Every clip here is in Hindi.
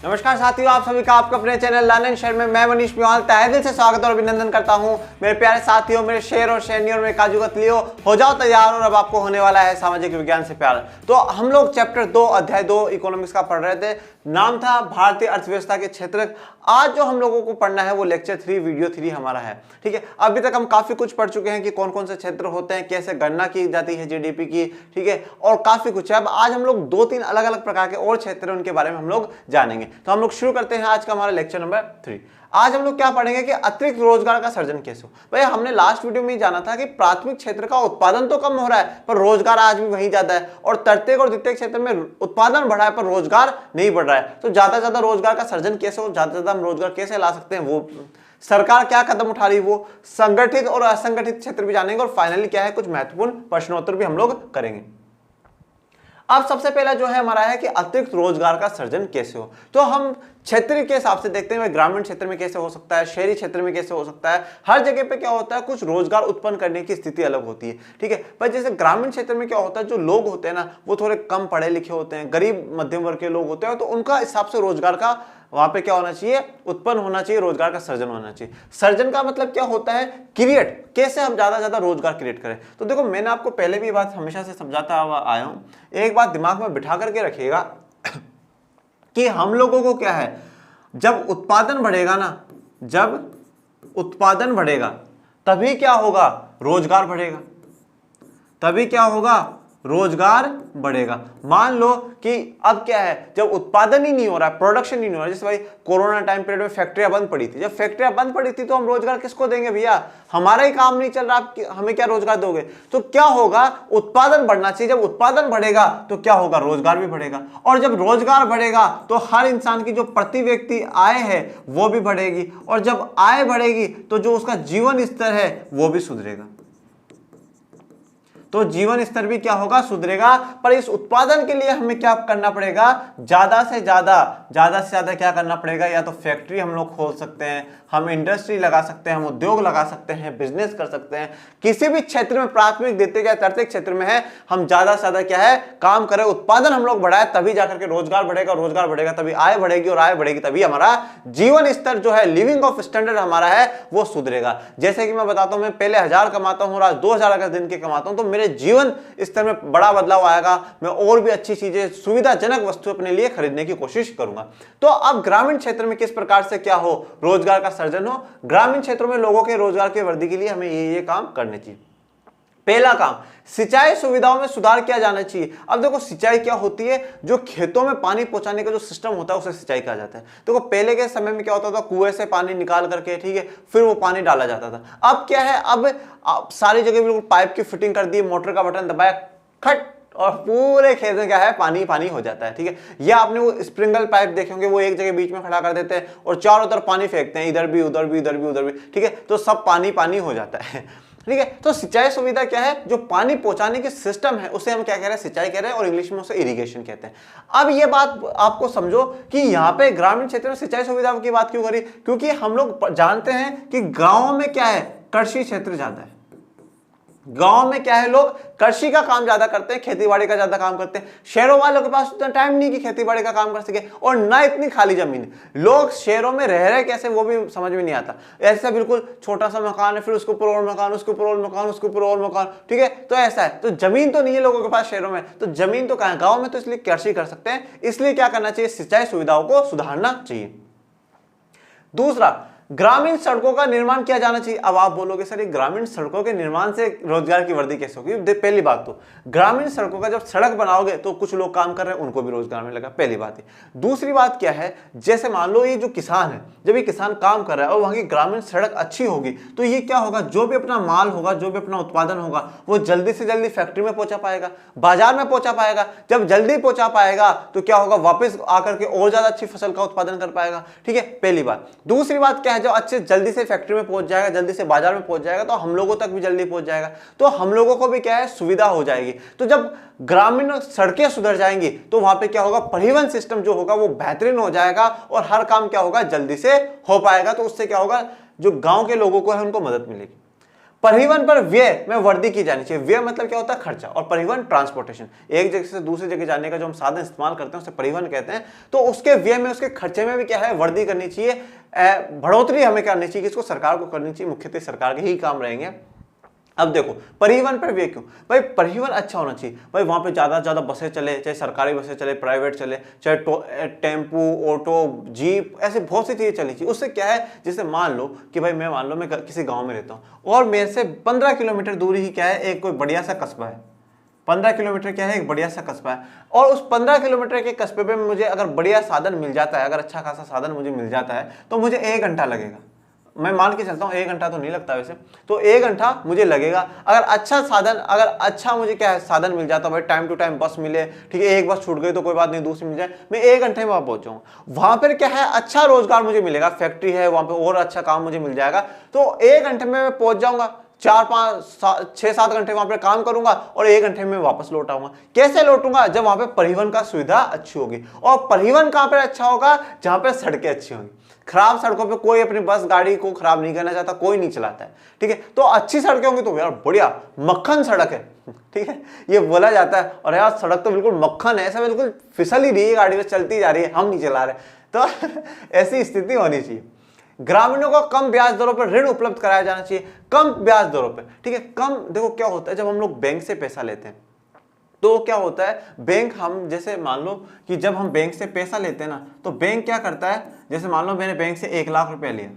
नमस्कार साथियों, आप सभी का आपका अपने चैनल लर्न एंड शेयर में मैं मनीष पिवाल तहे दिल से स्वागत और अभिनंदन करता हूं। मेरे प्यारे साथियों, मेरे शेर और शेरनी और मेरे काजू कतलियों, हो जाओ तैयार और अब आपको होने वाला है सामाजिक विज्ञान से प्यार। तो हम लोग चैप्टर 2 अध्याय 2 इकोनॉमिक्स का पढ़ रहे थे। नाम था भारतीय अर्थव्यवस्था के क्षेत्र। आज जो हम लोगों को पढ़ना है वो लेक्चर 3 वीडियो 3 हमारा है। ठीक है, अभी तक हम काफी कुछ पढ़ चुके हैं कि कौन कौन से क्षेत्र होते हैं, कैसे गणना की जाती है जीडीपी की। ठीक है, और काफी कुछ है। अब आज हम लोग 2-3 अलग अलग प्रकार के और क्षेत्र हैं, उनके बारे में हम लोग जानेंगे। तो हम लोग शुरू करते हैं आज का हमारा लेक्चर नंबर 3। आज हम लोग क्या पढ़ेंगे कि अतिरिक्त रोजगार का सृजन कैसे हो। भाई हमने लास्ट वीडियो में ही जाना था कि प्राथमिक क्षेत्र का उत्पादन तो कम हो रहा है पर रोजगार आज भी वही ज्यादा है, और तृतीयक और द्वितीयक क्षेत्र में उत्पादन बढ़ा है पर रोजगार नहीं बढ़ रहा है। तो ज्यादा से ज्यादा रोजगार का सृजन कैसे हो, ज्यादा से ज्यादा हम रोजगार कैसे ला सकते हैं, वो सरकार क्या कदम उठा रही है, वो संगठित और असंगठित क्षेत्र भी जानेंगे। और फाइनली क्या है, कुछ महत्वपूर्ण प्रश्नोत्तर भी हम लोग करेंगे। अब सबसे पहला जो है हमारा है कि अतिरिक्त रोजगार का सृजन कैसे हो। तो हम क्षेत्र के हिसाब से देखते हैं, ग्रामीण क्षेत्र में कैसे हो सकता है, शहरी क्षेत्र में कैसे हो सकता है। हर जगह पे क्या होता है, कुछ रोजगार उत्पन्न करने की स्थिति अलग होती है। ठीक है, पर जैसे ग्रामीण क्षेत्र में क्या होता है, जो लोग होते हैं ना वो थोड़े कम पढ़े लिखे होते हैं, गरीब मध्यम वर्ग के लोग होते हैं, तो उनका हिसाब से रोजगार का वहां पे क्या होना चाहिए, उत्पन्न होना चाहिए, रोजगार का सृजन होना चाहिए। सृजन का मतलब क्या होता है, क्रिएट, कैसे हम ज्यादा से ज्यादा रोजगार क्रिएट करें। तो देखो मैंने आपको पहले भी बात हमेशा से समझाता आया हूं, एक बात दिमाग में बिठा करके रखिएगा कि हम लोगों को क्या है, जब उत्पादन बढ़ेगा ना, जब उत्पादन बढ़ेगा तभी क्या होगा, रोजगार बढ़ेगा। तभी क्या होगा, रोजगार बढ़ेगा। मान लो कि अब क्या है, जब उत्पादन ही नहीं हो रहा है, प्रोडक्शन ही नहीं हो रहा है, जैसे भाई कोरोना टाइम पीरियड में फैक्ट्रियां बंद पड़ी थी। जब फैक्ट्रियां बंद पड़ी थी तो हम रोजगार किसको देंगे भैया, हमारा ही काम नहीं चल रहा, हमें क्या रोजगार दोगे। तो क्या होगा, उत्पादन बढ़ना चाहिए। जब उत्पादन बढ़ेगा तो क्या होगा, रोजगार भी बढ़ेगा। और जब रोजगार बढ़ेगा तो हर इंसान की जो प्रति व्यक्ति आय है वो भी बढ़ेगी, और जब आय बढ़ेगी तो जो उसका जीवन स्तर है वो भी सुधरेगा। तो जीवन स्तर भी क्या होगा, सुधरेगा। पर इस उत्पादन के लिए हमें क्या करना पड़ेगा, ज्यादा से ज्यादा क्या करना पड़ेगा, या तो फैक्ट्री हम लोग खोल सकते हैं, हम इंडस्ट्री लगा सकते हैं, हम उद्योग लगा सकते हैं, बिजनेस कर सकते हैं। किसी भी क्षेत्र में, प्राथमिक द्वितीयक या तृतीयक क्षेत्र में है, हम ज्यादा से ज्यादा क्या है, काम करें, उत्पादन हम लोग बढ़ाए, तभी जाकर के रोजगार बढ़ेगा, रोजगार बढ़ेगा तभी आय बढ़ेगी, और आय बढ़ेगी तभी हमारा जीवन स्तर जो है, लिविंग ऑफ स्टैंडर्ड हमारा है वो सुधरेगा। जैसे कि मैं बताता हूं, मैं पहले 1000 कमाता हूं और आज 2000 अगर दिन के कमाता हूं तो मेरे जीवन स्तर में बड़ा बदलाव आएगा। मैं और भी अच्छी चीजें, सुविधाजनक वस्तु अपने लिए खरीदने की कोशिश करूंगा। तो अब ग्रामीण क्षेत्र में किस प्रकार से क्या हो, रोजगार का सृजन हो। ग्रामीण क्षेत्रों में लोगों के रोजगार की वृद्धि के लिए हमें ये काम करने चाहिए। पहला काम, सिंचाई सुविधाओं में सुधार किया जाना चाहिए। अब देखो सिंचाई क्या होती है, जो खेतों में पानी पहुंचाने का जो सिस्टम होता है उसे सिंचाई कहा जाता है। देखो पहले के समय में क्या होता था, कुएं से पानी निकाल करके, ठीक है, फिर वो पानी डाला जाता था। अब क्या है, अब सारी जगह बिल्कुल पाइप की फिटिंग कर दी, मोटर का बटन दबाया, खट, और पूरे खेत में क्या है, पानी पानी हो जाता है। ठीक है, या आपने वो स्प्रिंगल पाइप देखे होंगे, वो एक जगह बीच में खड़ा कर देते हैं और चारों तरफ पानी फेंकते हैं, इधर भी उधर भी इधर भी उधर भी। ठीक है, तो सब पानी पानी हो जाता है। ठीक है, तो सिंचाई सुविधा क्या है, जो पानी पहुंचाने के सिस्टम है उसे हम क्या कह रहे हैं, सिंचाई कह रहे हैं, और इंग्लिश में उसे इरिगेशन कहते हैं। अब ये बात आपको समझो कि यहाँ पे ग्रामीण क्षेत्र में सिंचाई सुविधा की बात क्यों करी, क्योंकि हम लोग जानते हैं कि गांव में क्या है, कृषि क्षेत्र ज्यादा है। गांव में क्या है, लोग कृषि का काम ज्यादा करते हैं, खेतीबाड़ी का ज्यादा काम करते हैं। शहरों वालों के पास उतना टाइम नहीं कि खेतीबाड़ी का काम कर सके, और ना इतनी खाली जमीन। लोग शहरों में रह रहे कैसे वो भी समझ में नहीं आता। ऐसा बिल्कुल छोटा सा मकान है, फिर उसके ऊपर और मकान, उसके ऊपर और मकान, उसके ऊपर और मकान। ठीक है, तो ऐसा है, तो जमीन तो नहीं है लोगों के पास शहरों में, तो जमीन तो कहां है, गाँव में। तो इसलिए कृषि कर सकते हैं, इसलिए क्या करना चाहिए, सिंचाई सुविधाओं को सुधारना चाहिए। दूसरा, ग्रामीण सड़कों का निर्माण किया जाना चाहिए। अब आप बोलोगे सर ये ग्रामीण सड़कों के निर्माण से रोजगार की वृद्धि कैसे होगी। पहली बात तो ग्रामीण सड़कों का जब सड़क बनाओगे तो कुछ लोग काम कर रहे हैं, उनको भी रोजगार मिलेगा, पहली बात है। दूसरी बात क्या है, जैसे मान लो ये जो किसान है, जब ये किसान काम कर रहा है और वहां की ग्रामीण सड़क अच्छी होगी तो ये क्या होगा, जो भी अपना माल होगा, जो भी अपना उत्पादन होगा, वो जल्दी से जल्दी फैक्ट्री में पहुंचा पाएगा, बाजार में पहुंचा पाएगा। जब जल्दी पहुंचा पाएगा तो क्या होगा, वापस आकर के और ज्यादा अच्छी फसल का उत्पादन कर पाएगा। ठीक है, पहली बात। दूसरी बात क्या है, जब अच्छे जल्दी से फैक्ट्री में पहुंच जाएगा, जल्दी से बाजार में पहुंच जाएगा, तो हम लोगों तक भी जल्दी पहुंच जाएगा, तो हम लोगों को भी क्या है, सुविधा हो जाएगी। तो जब ग्रामीण सड़कें सुधर जाएंगी तो वहां पे क्या होगा, परिवहन सिस्टम जो होगा वो बेहतरीन हो जाएगा, और हर काम क्या होगा, जल्दी से हो पाएगा। तो उससे क्या होगा, जो गांव के लोगों को है उनको मदद मिलेगी। परिवहन पर व्यय में वृद्धि की जानी चाहिए। व्यय मतलब क्या होता है? खर्चा। और परिवहन ट्रांसपोर्टेशन, एक जगह से दूसरी जगह जाने का जो हम साधन इस्तेमाल करते हैं उसे परिवहन कहते हैं। तो उसके व्यय में, उसके खर्चे में भी क्या है? वृद्धि करनी चाहिए, बढ़ोतरी हमें करनी चाहिए। किसको? सरकार को करनी चाहिए। मुख्यतः सरकार के ही काम रहेंगे। अब देखो परिवहन पर व्यय क्यों? भाई परिवहन अच्छा होना चाहिए। भाई वहां पे ज्यादा से ज्यादा बसें चले, चाहे सरकारी बसें चले, प्राइवेट चले, चाहे टेम्पू, ऑटो, जीप, ऐसे बहुत सी चीजें चलनी चाहिए। उससे क्या है? जैसे मान लो कि भाई मान लो मैं किसी गांव में रहता हूँ और मेरे से 15 किलोमीटर दूरी ही क्या है? एक कोई बढ़िया सा कस्बा है। 15 किलोमीटर क्या है? एक बढ़िया सा कस्बा है। और उस 15 किलोमीटर के कस्बे पे मुझे अगर बढ़िया साधन मिल जाता है, अगर अच्छा खासा साधन मुझे मिल जाता है, तो मुझे 1 घंटा लगेगा। मैं मान के चलता हूँ 1 घंटा तो नहीं लगता वैसे, तो 1 घंटा मुझे लगेगा। अगर अच्छा साधन, अगर अच्छा मुझे क्या है साधन मिल जाता है, भाई टाइम टू टाइम बस मिले, ठीक है, एक बस छूट गई तो कोई बात नहीं, दूसरी मिल जाए, मैं 1 घंटे में वहां पहुंच जाऊंगा। वहां पर क्या है? अच्छा रोजगार मुझे मिलेगा, फैक्ट्री है वहां पे और अच्छा काम मुझे मिल जाएगा। तो 1 घंटे में मैं पहुंच जाऊंगा, 4-5-6-7 घंटे वहां पर काम करूंगा और 1 घंटे में वापस लौट आऊंगा। कैसे लौटूंगा? जब वहां पे परिवहन का सुविधा अच्छी होगी। और परिवहन कहां पर अच्छा होगा? जहां पर सड़कें अच्छी होंगी। खराब सड़कों पे कोई अपनी बस गाड़ी को खराब नहीं करना चाहता, कोई नहीं चलाता है, ठीक है। तो अच्छी सड़कें होंगी तो यार बढ़िया मक्खन सड़क है, ठीक है, ये बोला जाता है। और यार सड़क तो बिल्कुल मक्खन है, ऐसा बिल्कुल फिसल ही रही है, गाड़ी बस चलती जा रही है, हम नहीं चला रहे। तो ऐसी स्थिति होनी चाहिए। ग्रामीणों को कम ब्याज दरों पर ऋण उपलब्ध कराया जाना चाहिए, कम ब्याज दरों पर, ठीक है। कम, देखो क्या होता है जब हम लोग बैंक से पैसा लेते हैं तो क्या होता है? बैंक, हम जैसे मान लो कि जब हम बैंक से पैसा लेते हैं ना, तो बैंक क्या करता है? जैसे मान लो मैंने बैंक से 1 लाख रुपए लिया,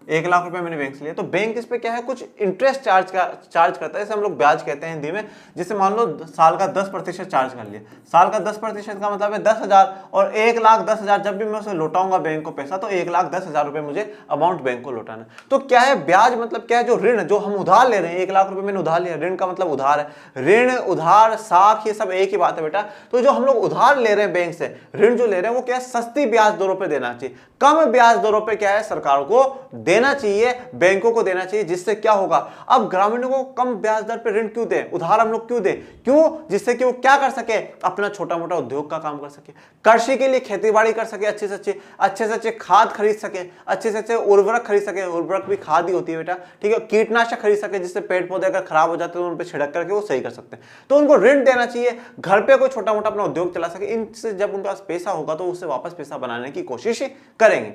1 लाख रुपए मैंने बैंक से लिया, तो बैंक इस पे क्या है? कुछ इंटरेस्ट चार्ज करता है, जैसे हम लोग ब्याज कहते हैं हिंदी में। जैसे मान लो साल का 10% चार्ज कर लिया, साल का 10% का मतलब है 10,000, और 1,10,000 जब भी मैं उसे लौटाऊंगा बैंक को पैसा, तो 1,10,000 रुपए मुझे अमाउंट बैंक को लौटाना है। तो क्या है? ब्याज मतलब क्या है? जो ऋण, जो हम उधार ले रहे हैं, 1 लाख रुपए मैंने उधार लिया, ऋण का मतलब उधार है। ऋण, उधार, साख, ये सब एक ही बात है बेटा। तो जो हम लोग उधार ले रहे हैं बैंक से, ऋण जो ले रहे हैं, वो क्या है? सस्ती ब्याज दरों पर देना चाहिए, कम ब्याज दरों पर क्या है? सरकार को देना चाहिए, बैंकों को देना चाहिए। जिससे क्या होगा? अब ग्रामीणों को कम ब्याज दर पर ऋण क्यों दें, उधार हम लोग क्यों दें? क्यों? जिससे कि वो क्या कर सके? अपना छोटा मोटा उद्योग का काम कर सके, कृषि के लिए खेतीबाड़ी कर सके, अच्छे से अच्छे खाद खरीद सके, अच्छे से अच्छे उर्वरक खरीद सके, उर्वरक भी खाद ही होती है बेटा, ठीक है। कीटनाशक खरीद सके, जिससे पेड़ पौधे अगर खराब हो जाते हैं तो उन पर छिड़क करके वो सही कर सकते हैं। तो उनको ऋण देना चाहिए, घर पे कोई छोटा मोटा अपना उद्योग चला सके। इनसे जब उनके पास पैसा होगा तो उससे वापस पैसा बनाने की कोशिश करेंगे।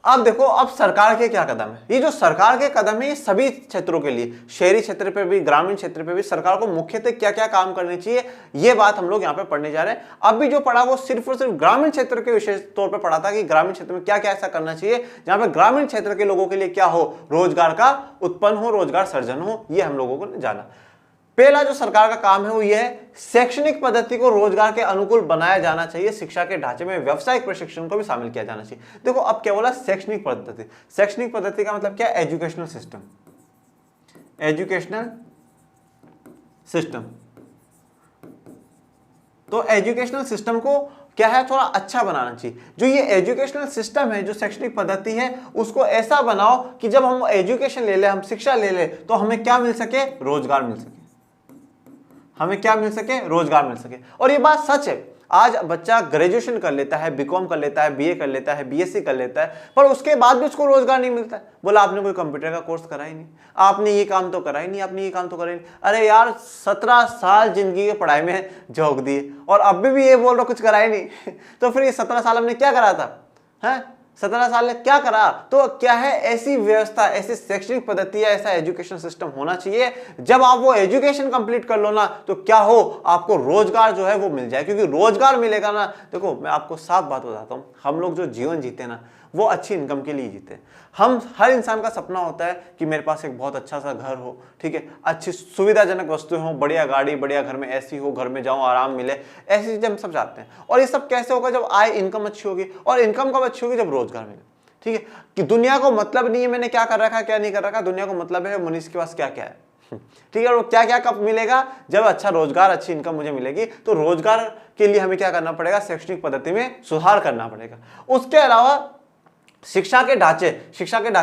अब देखो, अब सरकार के क्या कदम है? ये जो सरकार के कदम है, ये सभी क्षेत्रों के लिए, शहरी क्षेत्र पे भी, ग्रामीण क्षेत्र पे भी, सरकार को मुख्यतः क्या क्या काम करने चाहिए, ये बात हम लोग यहाँ पे पढ़ने जा रहे हैं। अभी जो पढ़ा वो सिर्फ और सिर्फ ग्रामीण क्षेत्र के विशेष तौर पर पढ़ा था कि ग्रामीण क्षेत्र में क्या क्या ऐसा करना चाहिए जहां पे ग्रामीण क्षेत्र के लोगों के लिए क्या हो? रोजगार का उत्पन्न हो, रोजगार सर्जन हो। ये हम लोगों को जाना। पहला जो सरकार का काम है वो ये है, शैक्षणिक पद्धति को रोजगार के अनुकूल बनाया जाना चाहिए। शिक्षा के ढांचे में व्यावसायिक प्रशिक्षण को भी शामिल किया जाना चाहिए। देखो अब क्या बोला? शैक्षणिक पद्धति। शैक्षणिक पद्धति का मतलब क्या है? Educational system, educational system. तो एजुकेशनल सिस्टम को क्या है? थोड़ा अच्छा बनाना चाहिए। जो ये एजुकेशनल सिस्टम है, जो शैक्षणिक पद्धति है, उसको ऐसा बनाओ कि जब हम एजुकेशन ले ले, हम शिक्षा ले ले, तो हमें क्या मिल सके? रोजगार मिल सके। हमें क्या मिल सके? रोजगार मिल सके। और ये बात सच है, आज बच्चा ग्रेजुएशन कर लेता है, बीकॉम कर लेता है, बीए कर लेता है, बीएससी कर लेता है, पर उसके बाद भी उसको रोजगार नहीं मिलता है। बोला आपने कोई कंप्यूटर का कोर्स करा ही नहीं, आपने ये काम तो करा ही नहीं, आपने ये काम तो करा ही नहीं। अरे यार 17 साल जिंदगी के पढ़ाई में झोंक दिए और अब भी ये बोल रहा कुछ करा ही नहीं। तो फिर ये 17 साल हमने क्या करा था? है 17 साल में क्या करा? तो क्या है? ऐसी व्यवस्था, ऐसी शैक्षणिक पद्धति, ऐसा एजुकेशन सिस्टम होना चाहिए, जब आप वो एजुकेशन कंप्लीट कर लो ना, तो क्या हो? आपको रोजगार जो है वो मिल जाए। क्योंकि रोजगार मिलेगा ना, देखो मैं आपको साफ बात बताता हूं, हम लोग जो जीवन जीते ना, वो अच्छी इनकम के लिए जीते। हम, हर इंसान का सपना होता है कि मेरे पास एक बहुत अच्छा सा घर हो, ठीक है, अच्छी सुविधाजनक वस्तुएं हो, बढ़िया गाड़ी, बढ़िया घर में एसी हो, घर में जाऊं आराम मिले, ऐसी चीजें हम सब चाहते हैं। और ये सब कैसे होगा? जब आय, इनकम अच्छी होगी। और इनकम कब अच्छी होगी? जब रोजगार मिले, ठीक है। कि दुनिया को मतलब नहीं है मैंने क्या कर रखा है, क्या नहीं कर रखा, दुनिया को मतलब है मनीष के पास क्या क्या है, ठीक है। और क्या क्या कब मिलेगा? जब अच्छा रोजगार, अच्छी इनकम मुझे मिलेगी। तो रोजगार के लिए हमें क्या करना पड़ेगा? शैक्षणिक पद्धति में सुधार करना पड़ेगा। उसके अलावा शिक्षा के ढांचे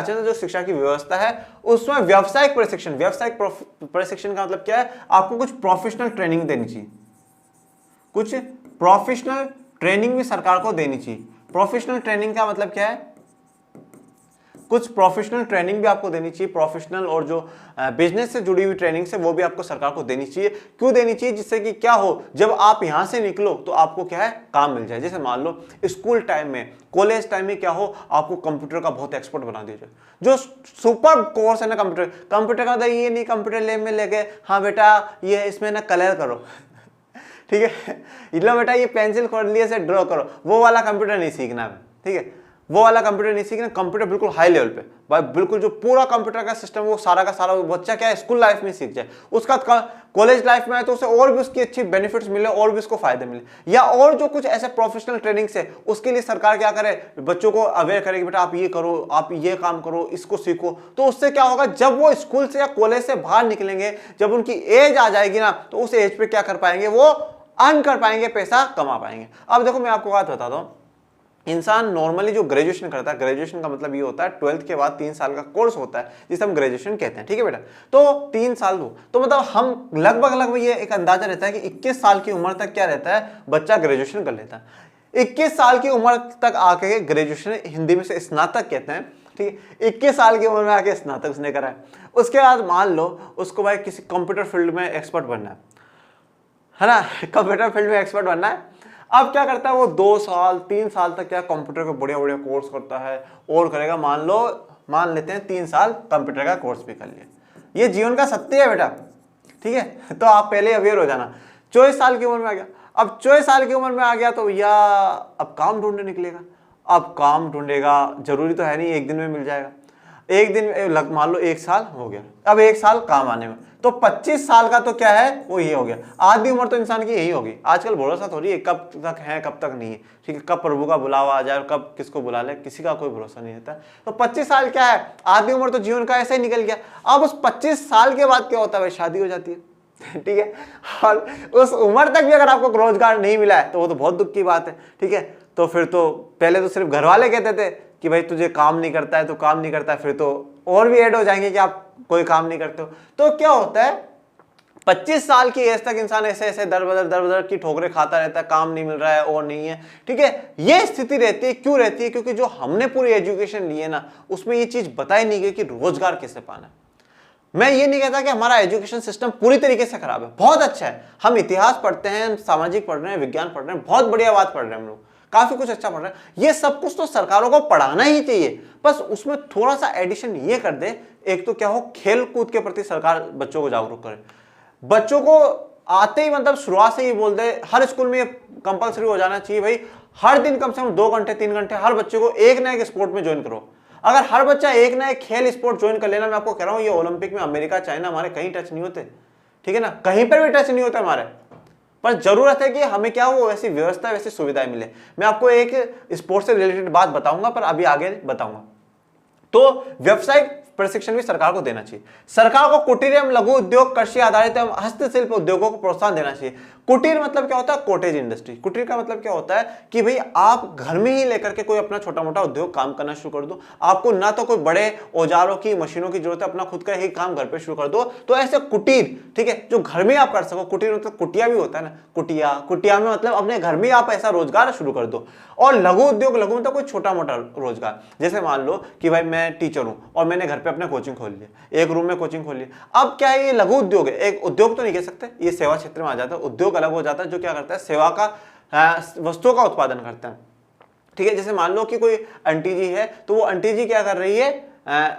से जो शिक्षा की व्यवस्था है, उसमें व्यावसायिक प्रशिक्षण, व्यावसायिक प्रशिक्षण का मतलब क्या है? आपको कुछ प्रोफेशनल ट्रेनिंग देनी चाहिए, कुछ प्रोफेशनल ट्रेनिंग भी सरकार को देनी चाहिए। प्रोफेशनल ट्रेनिंग का मतलब क्या है? कुछ प्रोफेशनल ट्रेनिंग भी आपको देनी चाहिए, प्रोफेशनल और जो बिजनेस से जुड़ी हुई ट्रेनिंग से वो भी आपको सरकार को देनी चाहिए। क्यों देनी चाहिए? जिससे कि क्या हो, जब आप यहां से निकलो तो आपको क्या है, काम मिल जाए। जैसे मान लो स्कूल टाइम में, कॉलेज टाइम में क्या हो, आपको कंप्यूटर का बहुत एक्सपर्ट बना दिया जाए, जो सुपर कोर्स है ना कंप्यूटर का, ये नहीं कंप्यूटर लैब में ले गए, हाँ बेटा ये इसमें ना कलर करो ठीक है, लो बेटा ये पेंसिल खोल लिए से ड्रॉ करो, वो वाला कंप्यूटर नहीं सीखना है, ठीक है, वो वाला कंप्यूटर नहीं सीखना। कंप्यूटर बिल्कुल हाई लेवल पे भाई, बिल्कुल जो पूरा कंप्यूटर का सिस्टम वो सारा का सारा बच्चा क्या है स्कूल लाइफ में सीख जाए, उसका कॉलेज लाइफ में आए तो उसे और भी उसकी अच्छी बेनिफिट्स मिले और भी उसको फायदे मिले। या और जो कुछ ऐसे प्रोफेशनल ट्रेनिंग से, उसके लिए सरकार क्या करे, बच्चों को अवेयर करे कि बेटा आप ये करो, आप ये काम करो, इसको सीखो। तो उससे क्या होगा, जब वो स्कूल से या कॉलेज से बाहर निकलेंगे, जब उनकी एज आ जाएगी ना, तो उस एज पे क्या कर पाएंगे, वो अर्न कर पाएंगे, पैसा कमा पाएंगे। अब देखो मैं आपको बात बताता हूँ, इंसान नॉर्मली जो ग्रेजुएशन करता है, ग्रेजुएशन का मतलब ये होता है 12th के बाद 3 साल का कोर्स होता है जिसे हम ग्रेजुएशन कहते हैं, ठीक है बेटा। तो 3 साल हो तो मतलब हम लगभग ये एक अंदाजा रहता है कि 21 साल की उम्र तक क्या रहता है, बच्चा ग्रेजुएशन कर लेता है। 21 साल की उम्र तक आके ग्रेजुएशन, हिंदी में से स्नातक कहते हैं, ठीक है। 21 साल की उम्र में आके स्नातक उसने करा है। उसके बाद मान लो उसको भाई किसी कंप्यूटर फील्ड में एक्सपर्ट बनना है ना, कंप्यूटर फील्ड में एक्सपर्ट बनना है। अब क्या करता है वो 2 साल 3 साल तक क्या कंप्यूटर के बढ़िया बढ़िया कोर्स करता है और करेगा। मान लेते हैं 3 साल कंप्यूटर का कोर्स भी कर लिया, ये जीवन का सत्य है बेटा, ठीक है। तो आप पहले अवेयर हो जाना। 24 साल की उम्र में आ गया, अब 24 साल की उम्र में आ गया तो भैया अब काम ढूंढने निकलेगा। अब काम ढूंढेगा, जरूरी तो है नहीं एक दिन में मिल जाएगा, एक दिन मान लो 1 साल हो गया, अब 1 साल काम आने में, तो 25 साल का तो क्या है वो ये हो गया। आधी उम्र तो इंसान की यही होगी। आजकल भरोसा थोड़ी है कब तक है कब तक नहीं है, ठीक है, कब प्रभु का बुलावा आ जाए और कब किसको बुला ले, किसी का कोई भरोसा नहीं रहता। तो 25 साल क्या है, आधी उम्र तो जीवन का ऐसे ही निकल गया। अब उस 25 साल के बाद क्या होता है भाई, शादी हो जाती है ठीक है। और उस उम्र तक भी अगर आपको रोजगार नहीं मिला है तो वो तो बहुत दुख की बात है, ठीक है। तो फिर तो पहले तो सिर्फ घर वाले कहते थे कि भाई तुझे काम नहीं करता है तो काम नहीं करता है, फिर तो और भी ऐड हो जाएंगे कि आप कोई काम नहीं करते हो। तो क्या होता है 25 साल की एज तक इंसान ऐसे ऐसे दर बदर की ठोकरें खाता रहता है, काम नहीं मिल रहा है और नहीं है, ठीक है। ये स्थिति रहती है, क्यों रहती है, क्योंकि जो हमने पूरी एजुकेशन ली है ना उसमें ये चीज बताई नहीं गई कि रोजगार कैसे पाना है। मैं ये नहीं कहता कि हमारा एजुकेशन सिस्टम पूरी तरीके से खराब है, बहुत अच्छा है। हम इतिहास पढ़ते हैं, सामाजिक पढ़ रहे हैं, विज्ञान पढ़ रहे हैं, बहुत बढ़िया बात पढ़ रहे हैं हम लोग, काफी कुछ अच्छा पढ़ रहे हैं। ये सब कुछ तो सरकारों को पढ़ाना ही चाहिए, बस उसमें थोड़ा सा एडिशन ये कर दे। एक तो क्या हो, खेल कूद के प्रति सरकार बच्चों को जागरूक करे, बच्चों को आते ही मतलब शुरुआत से ही बोल दे, हर स्कूल में ये कंपलसरी हो जाना चाहिए भाई, हर दिन कम से कम 2 घंटे 3 घंटे हर बच्चे को एक ना एक स्पोर्ट में ज्वाइन करो। अगर हर बच्चा एक ना एक खेल स्पोर्ट ज्वाइन कर लेना, मैं आपको कह रहा हूं ये ओलंपिक में अमेरिका चाइना हमारे कहीं टच नहीं होते, ठीक है ना, कहीं पर भी टच नहीं होते हमारे। पर जरूरत है कि हमें क्या हो वैसी व्यवस्था वैसी सुविधाएं मिले। मैं आपको एक स्पोर्ट्स से रिलेटेड बात बताऊंगा, पर अभी आगे बताऊंगा। तो व्यावसायिक प्रशिक्षण भी सरकार को देना चाहिए। सरकार को कुटीर एवं लघु उद्योग, कृषि आधारित एवं हस्तशिल्प उद्योगों को प्रोत्साहन देना चाहिए। कुटीर मतलब क्या होता है, कॉटेज इंडस्ट्री। कुटीर का मतलब क्या होता है कि भाई आप घर में ही लेकर के कोई अपना छोटा मोटा उद्योग काम करना शुरू कर दो। आपको ना तो कोई बड़े औजारों की मशीनों की जरूरत है, अपना खुद का ही काम घर पे शुरू कर दो। तो ऐसे कुटीर, ठीक है, जो घर में आप कर सको। कुटीर मतलब कुटिया भी होता है ना, कुटिया में मतलब अपने घर में आप ऐसा रोजगार शुरू कर दो। और लघु उद्योग, लघु मतलब कोई छोटा मोटा रोजगार, जैसे मान लो कि भाई मैं टीचर हूं और मैंने घर पे अपने कोचिंग खोल लिया, एक रूम में कोचिंग खोल लिया। अब क्या है, ये लघु उद्योग है, एक उद्योग तो नहीं कह सकते, ये सेवा क्षेत्र में आ जाता है। उद्योग अलग हो जाता है, जो क्या करता है सेवा का वस्तुओं का उत्पादन करता है, ठीक है। जैसे मान लो कि कोई आंटी जी है, तो वो आंटी जी क्या कर रही है,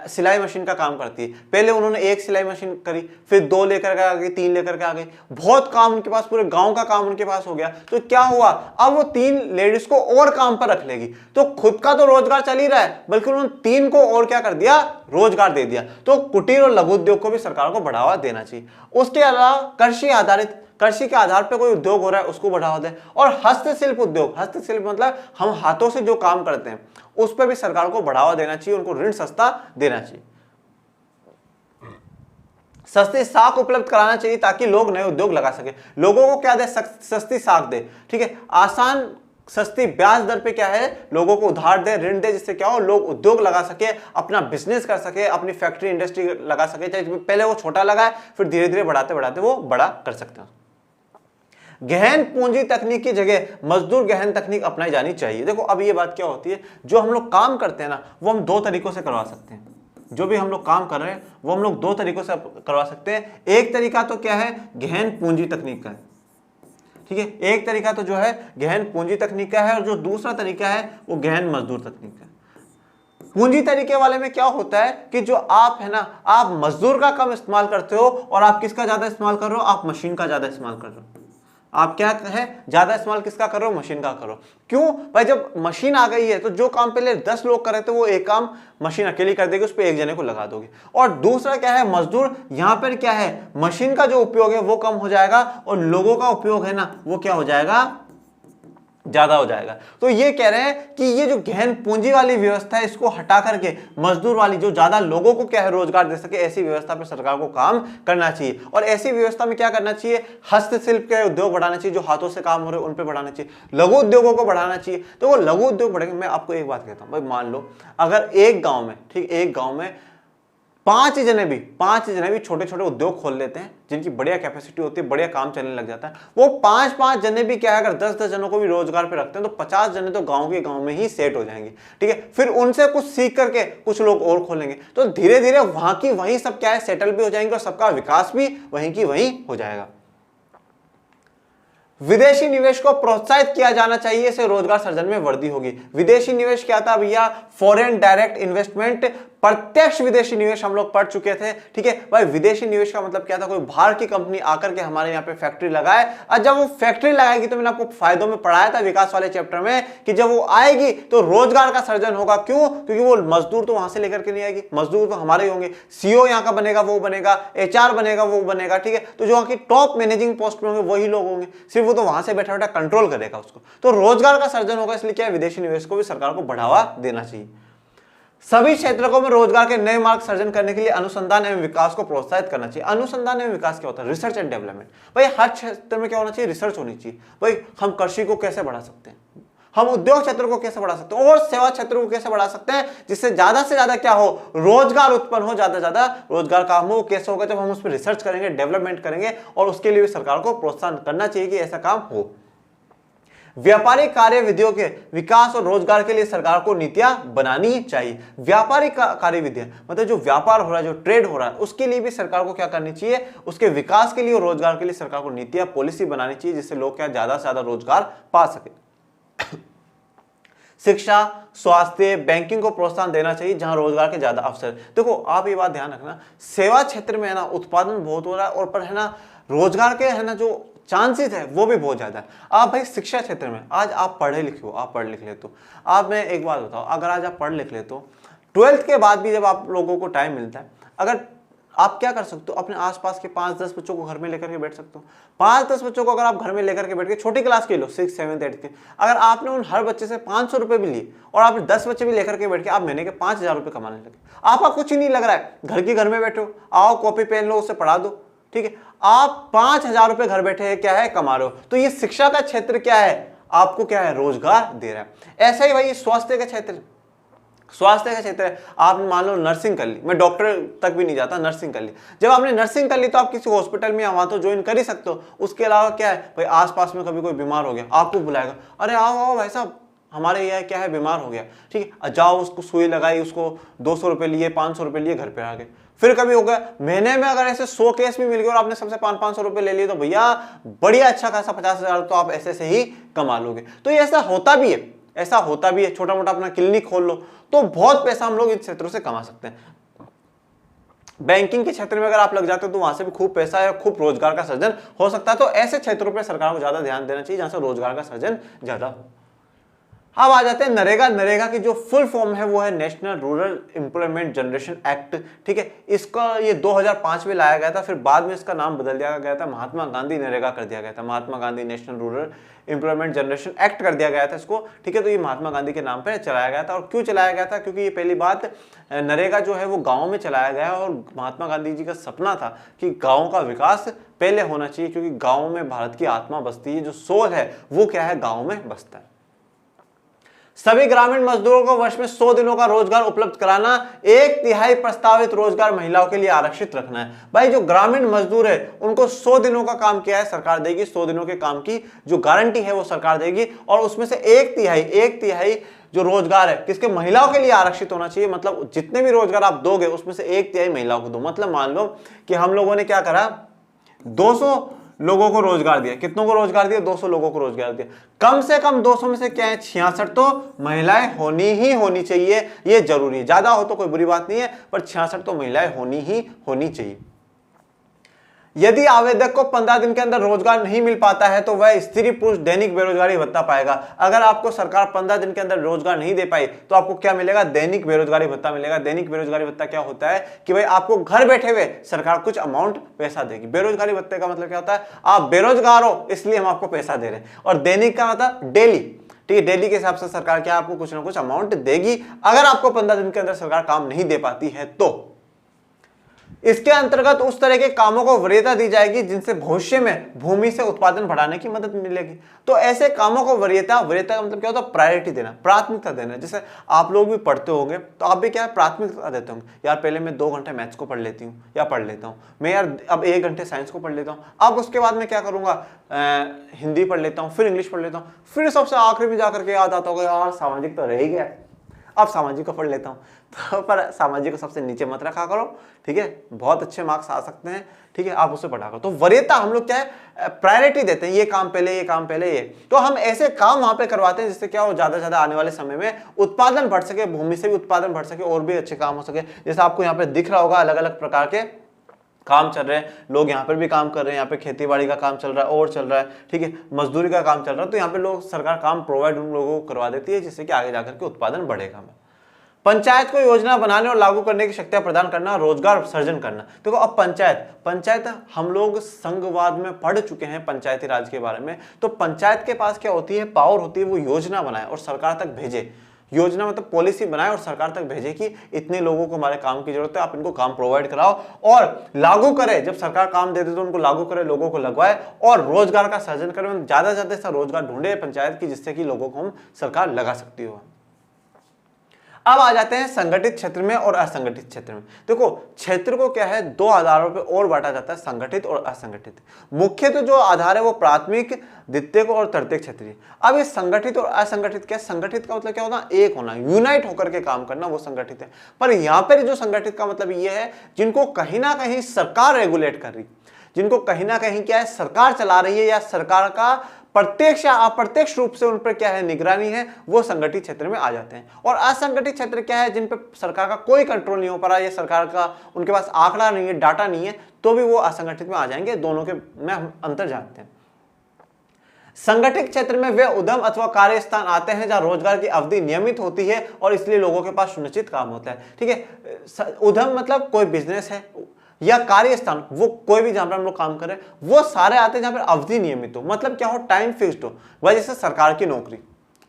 सिलाई मशीन का काम करती है। पहले उन्होंने एक सिलाई मशीन करी, फिर 2 लेकर के आ गई, 3 लेकर के आ गई, बहुत काम उनके पास, पूरे गांव का काम उनके पास हो गया। तो क्या हुआ, अब वो 3 लेडीज को और काम पर रख लेगी, तो खुद का तो रोजगार चल ही रहा है, बल्कि उन्होंने 3 को और क्या कर दिया, रोजगार दे दिया। तो कुटीर और लघु उद्योग को भी सरकार को बढ़ावा देना चाहिए। उसके अलावा कृषि आधारित, कृषि के आधार पर कोई उद्योग हो रहा है उसको बढ़ावा दें। और हस्तशिल्प उद्योग, हस्तशिल्प मतलब हम हाथों से जो काम करते हैं उस पर भी सरकार को बढ़ावा देना चाहिए, उनको ऋण सस्ता देना चाहिए, सस्ती साख उपलब्ध कराना चाहिए ताकि लोग नए उद्योग लगा सके। लोगों को क्या दे, सस्ती साख दे, ठीक है, आसान सस्ती ब्याज दर पे क्या है, लोगों को उधार दे, ऋण दे, जिससे क्या हो लोग उद्योग लगा सके, अपना बिजनेस कर सके, अपनी फैक्ट्री इंडस्ट्री लगा सके। चाहे पहले वो छोटा लगाए, फिर धीरे धीरे बढ़ाते बढ़ाते वो बड़ा कर सकते हैं। गहन पूंजी तकनीक की जगह मजदूर गहन तकनीक अपनाई जानी चाहिए। देखो अब ये बात क्या होती है, जो हम लोग काम करते हैं ना वो हम दो तरीकों से करवा सकते हैं। जो भी हम लोग काम कर रहे हैं वो हम लोग दो तरीकों से करवा सकते हैं। एक तरीका तो क्या है, गहन पूंजी तकनीक का है, ठीक है, एक तरीका तो जो है गहन पूंजी तकनीक का है, और जो दूसरा तरीका है वो गहन मजदूर तकनीक का है। पूंजी तरीके वाले में क्या होता है कि जो आप है ना, आप मजदूर का कम इस्तेमाल करते हो और आप किसका ज्यादा इस्तेमाल कर रहे हो, आप मशीन का ज्यादा इस्तेमाल कर रहे हो। आप क्या है, ज्यादा इस्तेमाल किसका कर रहे हो, मशीन का करो। क्यों भाई, जब मशीन आ गई है तो जो काम पहले 10 लोग कर रहे थे वो एक काम मशीन अकेली कर देगी, उस पर एक जने को लगा दोगे। और दूसरा क्या है, मजदूर, यहां पर क्या है, मशीन का जो उपयोग है वो कम हो जाएगा और लोगों का उपयोग है ना वो क्या हो जाएगा, ज्यादा हो जाएगा। तो ये कह रहे हैं कि ये जो गहन पूंजी वाली व्यवस्था है इसको हटा करके मजदूर वाली, जो ज्यादा लोगों को क्या है रोजगार दे सके, ऐसी व्यवस्था पर सरकार को काम करना चाहिए। और ऐसी व्यवस्था में क्या करना चाहिए, हस्तशिल्प के उद्योग बढ़ाना चाहिए, जो हाथों से काम हो रहे हैं उन पे बढ़ाना चाहिए, लघु उद्योगों को बढ़ाना चाहिए। तो वो लघु उद्योग बढ़ेंगे। मैं आपको एक बात कहता हूं भाई, मान लो अगर एक गांव में, ठीक, एक गांव में पांच जने भी छोटे छोटे उद्योग खोल लेते हैं जिनकी बढ़िया कैपेसिटी होती है, बढ़िया काम चलने लग जाता है, वो पांच जने भी क्या है, अगर 10 जनों को भी रोजगार पे रखते हैं तो 50 जने तो गांव के गांव में ही सेट हो जाएंगे, ठीक है। फिर उनसे कुछ सीख करके कुछ लोग और खोलेंगे, तो धीरे धीरे वहां की वहीं सब क्या है, सेटल भी हो जाएंगे और सबका विकास भी वहीं की वहीं हो जाएगा। विदेशी निवेश को प्रोत्साहित किया जाना चाहिए, इससे रोजगार सृजन में वृद्धि होगी। विदेशी निवेश क्या था भैया, फॉरेन डायरेक्ट इन्वेस्टमेंट, प्रत्यक्ष विदेशी निवेश हम लोग पढ़ चुके थे, ठीक है भाई। विदेशी निवेश का मतलब क्या था, कोई बाहर की कंपनी आकर के हमारे यहाँ पे फैक्ट्री लगाए, और जब वो फैक्ट्री लगाएगी तो मैंने आपको फायदों में पढ़ाया था विकास वाले चैप्टर में कि जब वो आएगी तो रोजगार का सृजन होगा। क्यों, क्योंकि वो मजदूर तो वहां से लेकर के नहीं आएगी, मजदूर तो हमारे ही होंगे, सीईओ यहाँ का बनेगा वो बनेगा, एचआर बनेगा वो बनेगा, ठीक है। तो जो वहां की टॉप मैनेजिंग पोस्ट में होंगे वही लोग होंगे, सिर्फ वो तो वहां से बैठा बैठा कंट्रोल करेगा उसको। तो रोजगार का सृजन होगा, इसलिए क्या है, विदेशी निवेश को भी सरकार को बढ़ावा देना चाहिए। सभी क्षेत्रों में रोजगार के नए मार्ग सर्जन करने के लिए अनुसंधान एवं विकास को प्रोत्साहित करना चाहिए। अनुसंधान एवं विकास क्या होता है, रिसर्च एंड डेवलपमेंट। भाई हर क्षेत्र में क्या होना चाहिए, रिसर्च होनी चाहिए। भाई हम कृषि को कैसे बढ़ा सकते हैं, हम उद्योग क्षेत्र को कैसे बढ़ा सकते हैं, और सेवा क्षेत्र को कैसे बढ़ा सकते हैं, जिससे ज्यादा से ज्यादा क्या हो, रोजगार उत्पन्न हो, ज्यादा से ज्यादा रोजगार काम हो। कैसे होगा, जब हम उस पर रिसर्च करेंगे, डेवलपमेंट करेंगे, और उसके लिए भी सरकार को प्रोत्साहन करना चाहिए कि ऐसा काम हो। व्यापारिक कार्य विधियों के विकास और रोजगार के लिए सरकार को नीतियां बनानी चाहिए। व्यापारिक कार्य विधियां मतलब जो व्यापार हो रहा है, जो ट्रेड हो रहा है, उसके लिए भी सरकार को क्या करनी चाहिए, उसके विकास के लिए और रोजगार के लिए सरकार को नीतियां, पॉलिसी बनानी चाहिए, जिससे लोग क्या ज्यादा से ज्यादा रोजगार पा सके। शिक्षा, स्वास्थ्य, बैंकिंग को प्रोत्साहन देना चाहिए, जहां रोजगार के ज्यादा अवसर। देखो आप ये बात ध्यान रखना, सेवा क्षेत्र में है ना उत्पादन बहुत हो रहा है, और पर है ना रोजगार के है ना जो चांसेस है वो भी बहुत ज्यादा है। आप भाई शिक्षा क्षेत्र में आज आप पढ़े लिखे हो, आप पढ़ लिख लेते हो, आप, मैं एक बात बताओ, अगर आज आप पढ़ लिख लेते हो, 12th के बाद भी जब आप लोगों को टाइम मिलता है, अगर आप क्या कर सकते हो, अपने आसपास के 5-10 बच्चों को घर में लेकर के बैठ सकते हो। 5-10 बच्चों को अगर आप घर में लेकर के बैठ के, छोटी क्लास के लो, 6, 7, 8 के, अगर आपने उन हर बच्चे से 500 रुपए भी लिए और आपने 10 बच्चे भी लेकर के बैठ के आप महीने के 5000 रुपए कमाने लगे, आपका कुछ ही नहीं लग रहा है, घर में बैठो, आओ कॉपी पेन लो, उससे पढ़ा दो, ठीक है, आप 5000 रुपए घर बैठे क्या है कमा रहे हो। तो ये शिक्षा का क्षेत्र क्या है, आपको क्या है, रोजगार दे रहा है। ऐसा ही भाई स्वास्थ्य का क्षेत्र, स्वास्थ्य का क्षेत्र है, आपने मान लो नर्सिंग कर ली, मैं डॉक्टर तक भी नहीं जाता, नर्सिंग कर ली, जब आपने नर्सिंग कर ली तो आप किसी हॉस्पिटल में वहां तो ज्वाइन कर ही सकते हो। उसके अलावा क्या है भाई, आसपास में कभी कोई बीमार हो गया, आपको बुलाएगा, अरे आओ आओ भाई साहब हमारे यहाँ क्या है, बीमार हो गया, ठीक है, जाओ, उसको सुई लगाई, उसको 200 रुपए लिए, 500 रुपए लिए, घर पे आ गए। फिर कभी हो गया महीने में अगर ऐसे 100 केस भी मिल गए और आपने सबसे 500 रुपए ले लिए, तो भैया बढ़िया अच्छा खासा 50,000 तो आप ऐसे से ही कमा लोगे। तो ये ऐसा होता भी है, ऐसा होता भी है, छोटा मोटा अपना क्लिनिक खोल लो तो बहुत पैसा हम लोग इन क्षेत्रों से कमा सकते हैं। बैंकिंग के क्षेत्र में अगर आप लग जाते हो तो वहां से भी खूब पैसा है, खूब रोजगार का सृजन हो सकता है। तो ऐसे क्षेत्रों पर सरकार को ज्यादा ध्यान देना चाहिए जहां से रोजगार का सृजन ज्यादा हो। अब आ जाते हैं नरेगा। नरेगा की जो फुल फॉर्म है वो है national Rural Employment Generation act, ठीक है। इसका ये 2005 में लाया गया था, फिर बाद में इसका नाम बदल दिया गया था, महात्मा गांधी नरेगा कर दिया गया था, Mahatma Gandhi National Rural Employment Generation Act कर दिया गया था इसको, ठीक है। तो ये महात्मा गांधी के नाम पर चलाया गया था। और क्यों चलाया गया था, क्योंकि ये पहली बात नरेगा जो है वो गाँव में चलाया गया है, और महात्मा गांधी जी का सपना था कि गाँव का विकास पहले होना चाहिए, क्योंकि गाँव में भारत की आत्मा बसती है, जो सोल है वो क्या है, गाँव में बसता है। सभी ग्रामीण मजदूरों को वर्ष में 100 दिनों का रोजगार उपलब्ध कराना, 1/3 प्रस्तावित रोजगार महिलाओं के लिए आरक्षित रखना है। भाई जो ग्रामीण मजदूर है उनको 100 दिनों का काम किया है सरकार देगी, 100 दिनों के काम की जो गारंटी है वो सरकार देगी, और उसमें से 1/3 जो रोजगार है किसके, महिलाओं के लिए आरक्षित होना चाहिए। मतलब जितने भी रोजगार आप दोगे उसमें से 1/3 महिलाओं को दो। मतलब मान लो कि हम लोगों ने क्या करा, 200 लोगों को रोजगार दिया। कितनों को रोजगार दिया? 200 लोगों को रोजगार दिया। कम से कम 200 में से क्या है, 66 तो महिलाएं होनी चाहिए, ये जरूरी है। ज्यादा हो तो कोई बुरी बात नहीं है, पर 66 तो महिलाएं होनी चाहिए। यदि आवेदक को 15 दिन के अंदर रोजगार नहीं मिल पाता है तो वह स्त्री पुरुष दैनिक बेरोजगारी भत्ता पाएगा। अगर आपको सरकार 15 दिन के अंदर रोजगार नहीं दे पाई तो आपको क्या मिलेगा, दैनिक बेरोजगारी भत्ता मिलेगा। दैनिक बेरोजगारी भत्ता क्या होता है कि भाई आपको घर बैठे हुए सरकार कुछ अमाउंट पैसा देगी। बेरोजगारी भत्ते का मतलब क्या होता है, आप बेरोजगार हो इसलिए हम आपको पैसा दे रहे हैं, और दैनिक का मतलब डेली। ठीक है, डेली के हिसाब से सरकार क्या आपको कुछ ना कुछ अमाउंट देगी अगर आपको 15 दिन के अंदर सरकार काम नहीं दे पाती है तो। इसके अंतर्गत उस तरह के कामों को वरीयता दी जाएगी जिनसे भविष्य में भूमि से उत्पादन बढ़ाने की मदद मिलेगी। तो ऐसे कामों को वरीयता का मतलब क्या होता है, प्रायोरिटी देना, प्राथमिकता देना। जैसे आप लोग भी पढ़ते होंगे तो आप भी क्या है, प्राथमिकता देते होंगे। यार पहले मैं 2 घंटे मैथ्स को पढ़ लेती हूँ या पढ़ लेता हूँ, मैं यार अब 1 घंटे साइंस को पढ़ लेता हूँ, अब उसके बाद मैं क्या करूंगा, हिंदी पढ़ लेता हूँ, फिर इंग्लिश पढ़ लेता हूँ, फिर सबसे आखिरी में जाकर के याद आता होगा यार सामाजिक तो रह ही गया, अब सामाजिक को पढ़ लेता हूँ। तो पर सामाजिक को सबसे नीचे मत रखा करो, ठीक है, बहुत अच्छे मार्क्स आ सकते हैं, ठीक है, आप उसे पढ़ा करो। तो वरीयता हम लोग क्या है, प्रायोरिटी देते हैं, ये काम पहले, ये काम पहले, ये। तो हम ऐसे काम वहां पे करवाते हैं जिससे क्या हो, ज्यादा से ज्यादा आने वाले समय में उत्पादन बढ़ सके, भूमि से भी उत्पादन बढ़ सके और भी अच्छे काम हो सके। जैसे आपको यहाँ पे दिख रहा होगा अलग अलग प्रकार के काम चल रहे हैं, लोग यहाँ पर भी काम कर रहे हैं, यहाँ पे खेती बाड़ी का काम चल रहा है और चल रहा है, ठीक है, मजदूरी का काम चल रहा है। तो यहाँ पे लोग, सरकार काम प्रोवाइड उन लोगों को करवा देती है जिससे कि आगे जाकर के उत्पादन बढ़ेगा। पंचायत को योजना बनाने और लागू करने की शक्तियां प्रदान करना, रोजगार सर्जन करना। देखो अब पंचायत हम लोग संघवाद में पढ़ चुके हैं पंचायती राज के बारे में। तो पंचायत के पास क्या होती है, पावर होती है, वो योजना बनाए और सरकार तक भेजे। योजना मतलब पॉलिसी बनाए और सरकार तक भेजे कि इतने लोगों को हमारे काम की जरूरत है, आप इनको काम प्रोवाइड कराओ, और लागू करे। जब सरकार काम दे दे तो उनको लागू करे, लोगों को लगवाए और रोजगार का सर्जन करे। ज्यादा से ज्यादा ऐसा रोजगार ढूंढे पंचायत की जिससे कि लोगों को हम सरकार लगा सकती हो। अब आ जाते हैं संगठित क्षेत्र में और असंगठित क्षेत्र में। देखो क्षेत्र को क्या है, 2 आधारों पे और बांटा जाता है, संगठित और असंगठित। मुख्य तो जो आधार है वो प्राथमिक, द्वितीयक और तृतीयक क्षेत्रीय। अब ये संगठित और असंगठित क्या है, संगठित का मतलब क्या होता है, एक होना, यूनाइट होकर के काम करना, वो संगठित है। पर यहाँ पर जो संगठित का मतलब ये है जिनको कहीं ना कहीं सरकार रेगुलेट कर रही, जिनको कहीं ना कहीं क्या है, सरकार चला रही है या सरकार का प्रत्यक्ष या अप्रत्यक्ष रूप से उन पर क्या है, निगरानी है, वो संगठित क्षेत्र में आ जाते हैं। और असंगठित क्षेत्र क्या है, जिन पर सरकार का कोई कंट्रोल नहीं हो पा रहा, या सरकार का उनके पास आंकड़ा नहीं है, डाटा नहीं है, तो भी वो असंगठित में आ जाएंगे। दोनों के में हम अंतर जानते हैं। संगठित क्षेत्र में वे उद्यम अथवा कार्य स्थान आते हैं जहां रोजगार की अवधि नियमित होती है और इसलिए लोगों के पास सुनिश्चित काम होता है। ठीक है, उद्यम मतलब कोई बिजनेस है, या कार्य स्थान वो कोई भी जहां पर हम लोग काम करें, वो सारे आते हैं जहां पर अवधि नियमित हो, मतलब क्या हो, टाइम फिक्स्ड हो। भाई जैसे सरकार की नौकरी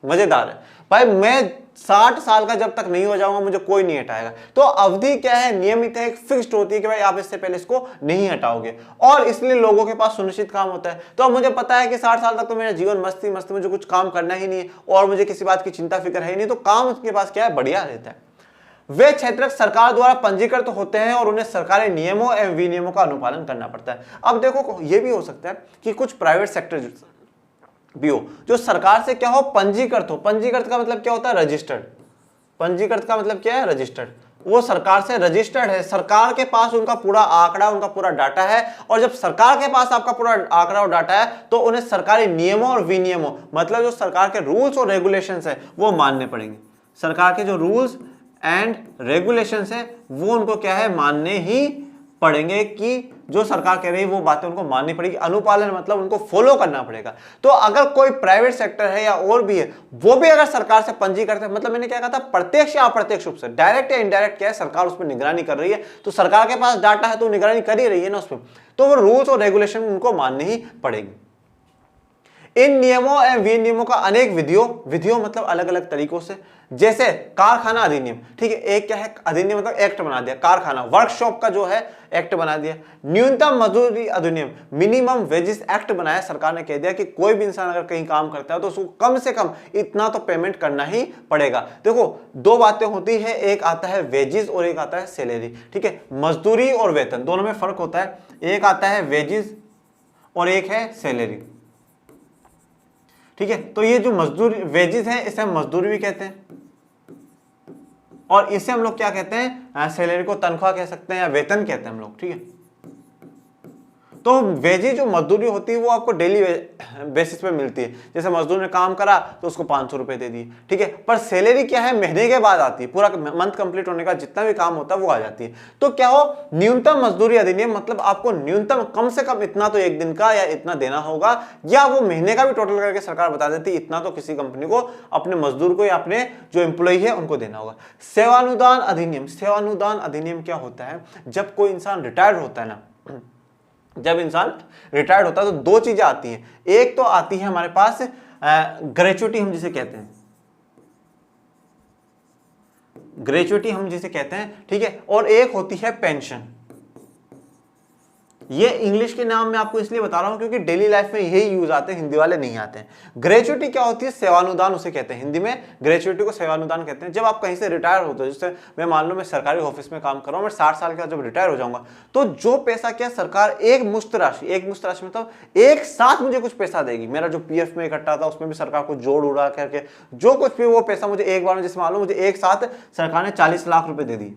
मजेदार है, भाई मैं 60 साल का जब तक नहीं हो जाऊंगा मुझे कोई नहीं हटाएगा। तो अवधि क्या है, नियमित है, फिक्स्ड होती है कि भाई आप इससे पहले इसको नहीं हटाओगे, और इसलिए लोगों के पास सुनिश्चित काम होता है। तो अब मुझे पता है कि 60 साल तक तो मेरा जीवन मस्ती मस्ती, मुझे कुछ काम करना ही नहीं है और मुझे किसी बात की चिंता फिक्र है ही नहीं, तो काम उसके पास क्या है, बढ़िया रहता है। वे क्षेत्र सरकार द्वारा पंजीकृत होते हैं और उन्हें सरकारी नियमों एवं विनियमों का अनुपालन करना पड़ता है। अब देखो ये भी हो सकता है कि कुछ प्राइवेट सेक्टर भी हो जो सरकार से क्या हो, पंजीकृत हो। पंजीकृत का मतलब क्या होता है, रजिस्टर्ड। पंजीकृत का मतलब क्या है, रजिस्टर्ड। वो सरकार से रजिस्टर्ड है, सरकार के पास उनका पूरा आंकड़ा, उनका पूरा डाटा है, और जब सरकार के पास आपका पूरा आंकड़ा और डाटा है तो उन्हें सरकारी नियमों और विनियमों, मतलब जो सरकार के रूल्स और रेगुलेशंस है वो मानने पड़ेंगे। सरकार के जो रूल्स एंड रेगुलेशंस है वो उनको क्या है, मानने ही पड़ेंगे, कि जो सरकार कह रही है वो बातें उनको माननी पड़ेगी। अनुपालन मतलब उनको फॉलो करना पड़ेगा। तो अगर कोई प्राइवेट सेक्टर है या और भी है, वो भी अगर सरकार से पंजीकृत है, मतलब मैंने क्या कहा था, प्रत्यक्ष या अप्रत्यक्ष रूप से, डायरेक्ट या इनडायरेक्ट क्या है, सरकार उस पर निगरानी कर रही है, तो सरकार के पास डाटा है तो निगरानी कर ही रही है ना उस पर, तो वो रूल्स और रेगुलेशन उनको माननी ही पड़ेगी। इन नियमों एवं विनियमों का अनेक विधियों मतलब अलग अलग तरीकों से, जैसे कारखाना अधिनियम, ठीक है, एक क्या है अधिनियम मतलब एक्ट बना दिया, कारखाना वर्कशॉप का जो है एक्ट बना दिया। न्यूनतम मजदूरी अधिनियम मिनिमम वेजेस एक्ट बनाया, सरकार ने कह दिया कि कोई भी इंसान अगर कहीं काम करता है तो उसको कम से कम इतना तो पेमेंट करना ही पड़ेगा। देखो दो बातें होती है, एक आता है वेजेस और एक आता है सैलरी, ठीक है, मजदूरी और वेतन दोनों में फर्क होता है, एक आता है वेजेस और एक है सैलरी, ठीक है। तो ये जो मजदूरी वेजेस है इसे हम मजदूरी भी कहते हैं और इसे हम लोग क्या कहते हैं, सैलरी को तनख्वाह कह सकते हैं या वेतन कहते हैं हम लोग, ठीक है। तो वेजेस जो मजदूरी होती है वो आपको डेली बेसिस पे मिलती है, जैसे मजदूर ने काम करा तो उसको 500 रुपए दे दिए, ठीक है। पर सैलरी क्या है महीने के बाद आती है, पूरा मंथ कंप्लीट होने का जितना भी काम होता है वो आ जाती है। तो क्या हो न्यूनतम मजदूरी अधिनियम मतलब आपको न्यूनतम कम से कम इतना तो एक दिन का या इतना देना होगा, या वो महीने का भी टोटल करके सरकार बता देती है इतना तो किसी कंपनी को अपने मजदूर को या अपने जो एम्प्लॉय है उनको देना होगा। सेवानुदान अधिनियम, सेवानुदान अधिनियम क्या होता है, जब कोई इंसान रिटायर्ड होता है ना, जब इंसान रिटायर्ड होता है तो दो चीजें आती हैं, एक तो आती है हमारे पास ग्रेचुइटी हम जिसे कहते हैं, ग्रेचुइटी हम जिसे कहते हैं, ठीक है, और एक होती है पेंशन। ये इंग्लिश के नाम में आपको इसलिए बता रहा हूं क्योंकि डेली लाइफ में यही यूज आते हैं, हिंदी वाले नहीं आते हैं। ग्रेचुइटी क्या होती है, सेवानुदान उसे कहते हैं, हिंदी में ग्रेचुइटी को सेवानुदान कहते हैं। जब आप कहीं से रिटायर होते हो, जैसे मैं मान लो मैं सरकारी ऑफिस में काम कर रहा हूं, मैं 60 साल के बाद जब रिटायर हो जाऊंगा तो जो पैसा क्या सरकार एक मुश्त राशि मतलब एक साथ मुझे कुछ पैसा देगी, मेरा जो पीएफ में इकट्ठा था उसमें भी सरकार को जोड़ उड़ा करके जो कुछ भी वो पैसा मुझे एक बार में, जैसे मान लो मुझे एक साथ सरकार ने 40 लाख रुपए दे दी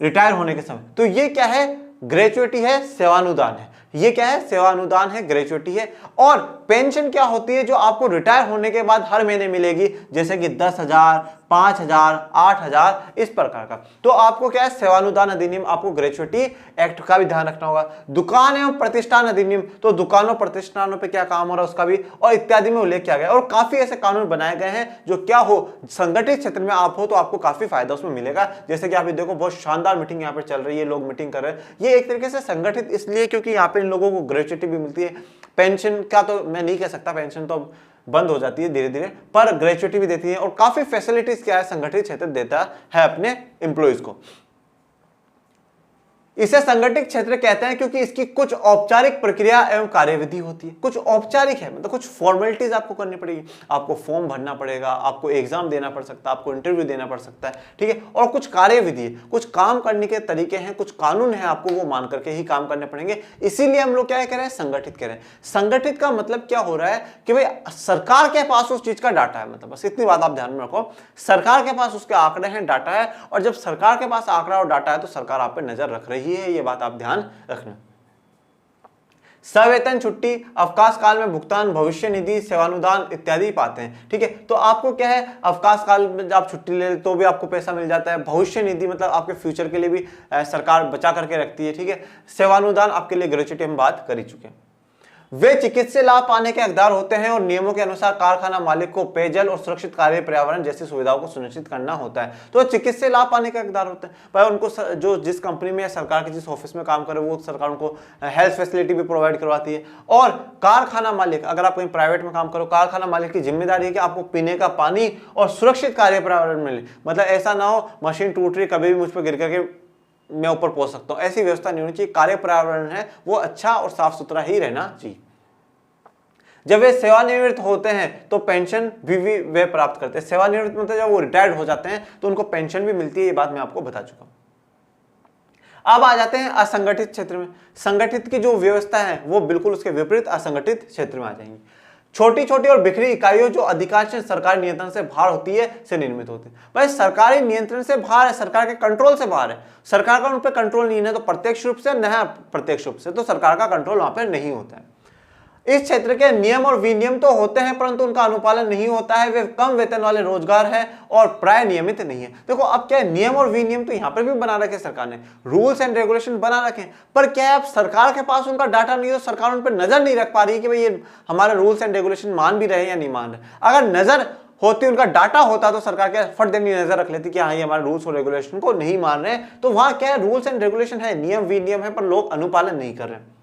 रिटायर होने के समय, तो ये क्या है ग्रेचुइटी है, सेवानुदान है। ये क्या है, सेवानुदान है, ग्रेचुइटी है। और पेंशन क्या होती है, जो आपको रिटायर होने के बाद हर महीने मिलेगी, जैसे कि 10,000, 5,000, 8,000 इस प्रकार का। तो आपको क्या है, सेवानुदान अधिनियम, आपको ग्रेचुइटी एक्ट का भी ध्यान रखना होगा। दुकान एवं प्रतिष्ठान अधिनियम, तो दुकानों प्रतिष्ठानों पे क्या काम हो रहा है उसका भी और इत्यादि में उल्लेख किया गया। और काफी ऐसे कानून बनाए गए हैं जो क्या हो, संगठित क्षेत्र में आप हो तो आपको काफी फायदा उसमें मिलेगा। जैसे कि आप देखो बहुत शानदार मीटिंग यहाँ पे चल रही है, लोग मीटिंग कर रहे हैं, ये एक तरीके से संगठित इसलिए क्योंकि यहाँ पे इन लोगों को ग्रेचुइटी भी मिलती है। पेंशन का तो मैं नहीं कह सकता, पेंशन तो बंद हो जाती है धीरे धीरे, पर ग्रेचुइटी भी देती है और काफी फैसिलिटीज क्या है संगठित क्षेत्र देता है अपने एम्प्लॉइज को। इसे संगठित क्षेत्र कहते हैं क्योंकि इसकी कुछ औपचारिक प्रक्रिया एवं कार्यविधि होती है। कुछ औपचारिक है मतलब कुछ फॉर्मेलिटीज आपको करनी पड़ेगी, आपको फॉर्म भरना पड़ेगा, आपको एग्जाम देना पड़ सकता है, आपको इंटरव्यू देना पड़ सकता है, ठीक है। और कुछ कार्यविधि है, कुछ काम करने के तरीके हैं, कुछ कानून है, आपको वो मान करके ही काम करने पड़ेंगे। इसीलिए हम लोग क्या कह रहे हैं, संगठित कह रहे हैं। संगठित का मतलब क्या हो रहा है कि भाई सरकार के पास उस चीज का डाटा है, मतलब बस इतनी बात आप ध्यान में रखो, सरकार के पास उसके आंकड़े हैं, डाटा है, और जब सरकार के पास आंकड़ा और डाटा है तो सरकार आप पर नजर रख रही है, ये बात आप ध्यान रखना। सवेतन छुट्टी, अवकाश काल में भुगतान, भविष्य निधि, सेवानुदान इत्यादि पाते हैं, ठीक है। तो आपको क्या है, अवकाश काल में आप छुट्टी ले तो भी आपको पैसा मिल जाता है। भविष्य निधि मतलब आपके फ्यूचर के लिए भी सरकार बचा करके रखती है, ठीक है। सेवानुदान आपके लिए ग्रेचुइटी हम बात कर ही चुके हैं। वे चिकित्सीय लाभ पाने के हकदार होते हैं और नियमों के अनुसार कारखाना मालिक को पेयजल और सुरक्षित कार्य पर्यावरण जैसी सुविधाओं को सुनिश्चित करना होता है। तो चिकित्सीय लाभ पाने के हकदार होते हैं भाई, उनको जो जिस कंपनी में या सरकार के जिस ऑफिस में काम करे वो सरकार उनको हेल्थ फैसिलिटी भी प्रोवाइड करवाती है। और कारखाना मालिक, अगर आप कहीं प्राइवेट में काम करो, कारखाना मालिक की जिम्मेदारी है कि आपको पीने का पानी और सुरक्षित कार्य पर्यावरण मिले। मतलब ऐसा ना हो मशीन टूट रही, कभी भी मुझ पर गिर करके मैं ऊपर पहुंच सकता हूं, ऐसी व्यवस्था नहीं होनी चाहिए। कार्य पर्यावरण है वो अच्छा और साफ सुथरा ही रहना चाहिए। जब वे सेवानिवृत्त होते हैं तो पेंशन भी वे प्राप्त करते हैं। सेवानिवृत्त मतलब जब वो रिटायर्ड हो जाते हैं तो उनको पेंशन भी मिलती है, ये बात मैं आपको बता चुका हूं। अब आ जाते हैं असंगठित क्षेत्र में। संगठित की जो व्यवस्था है वो बिल्कुल उसके विपरीत असंगठित क्षेत्र में आ जाएंगी। छोटी छोटी और बिखरी इकाइयों जो अधिकांश सरकारी नियंत्रण से बाहर होती है से निर्मित होते हैं। भाई सरकारी नियंत्रण से बाहर है, सरकार के कंट्रोल से बाहर है, सरकार का उन पर कंट्रोल नहीं है, तो प्रत्यक्ष रूप से न प्रत्यक्ष रूप से तो सरकार का कंट्रोल वहां पर नहीं होता है। इस क्षेत्र के नियम और विनियम तो होते हैं परंतु उनका अनुपालन नहीं होता है। वे कम वेतन वाले रोजगार है और प्राय नियमित नहीं है। देखो अब क्या है, नियम और विनियम तो यहाँ पर भी बना रखे सरकार ने, रूल्स एंड रेगुलेशन बना रखे, पर क्या है अब सरकार के पास उनका डाटा नहीं है तो सरकार उन पर नजर नहीं रख पा रही कि भाई ये हमारे रूल्स एंड रेगुलेशन मान भी रहे या नहीं मान रहे। अगर नजर होती, उनका डाटा होता तो सरकार क्या फट देनी नजर रख लेती कि हाँ ये हमारे रूल्स और रेगुलेशन को नहीं मान रहे। तो वहां क्या है, रूल्स एंड रेगुलेशन है, नियम विनियम है, पर लोग अनुपालन नहीं कर रहे।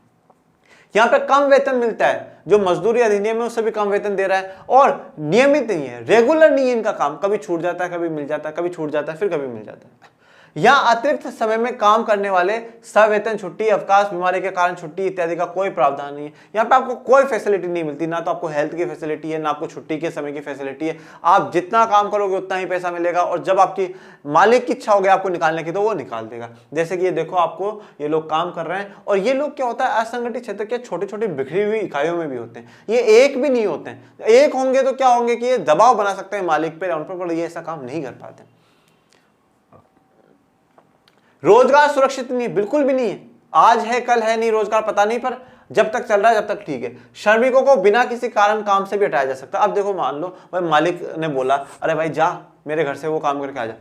यहाँ पे कम वेतन मिलता है, जो मजदूरी अधिनियम है उससे भी कम वेतन दे रहा है, और नियमित नहीं है, रेगुलर नहीं है इनका काम, कभी छूट जाता है, कभी मिल जाता है, कभी छूट जाता है, फिर कभी मिल जाता है। यहाँ अतिरिक्त समय में काम करने वाले सवेतन छुट्टी, अवकाश, बीमारी के कारण छुट्टी इत्यादि का कोई प्रावधान नहीं है। यहाँ पे आपको कोई फैसिलिटी नहीं मिलती, ना तो आपको हेल्थ की फैसिलिटी है, ना आपको छुट्टी के समय की फैसिलिटी है। आप जितना काम करोगे उतना ही पैसा मिलेगा, और जब आपकी मालिक की इच्छा हो गई आपको निकालने की तो वो निकाल देगा। जैसे कि ये देखो, आपको ये लोग काम कर रहे हैं, और ये लोग क्या होता है, असंगठित क्षेत्र के छोटी छोटी बिखरी हुई इकाइयों में भी होते हैं। ये एक भी नहीं होते हैं, एक होंगे तो क्या होंगे कि ये दबाव बना सकते हैं मालिक पे, उन पर ये ऐसा काम नहीं कर पाते। रोजगार सुरक्षित नहीं, बिल्कुल भी नहीं है। आज है कल है नहीं, रोजगार पता नहीं, पर जब तक चल रहा है जब तक ठीक है। श्रमिकों को बिना किसी कारण काम से भी हटाया जा सकता है। अब देखो, मान लो भाई मालिक ने बोला, अरे भाई जा मेरे घर से वो काम करके आ जा।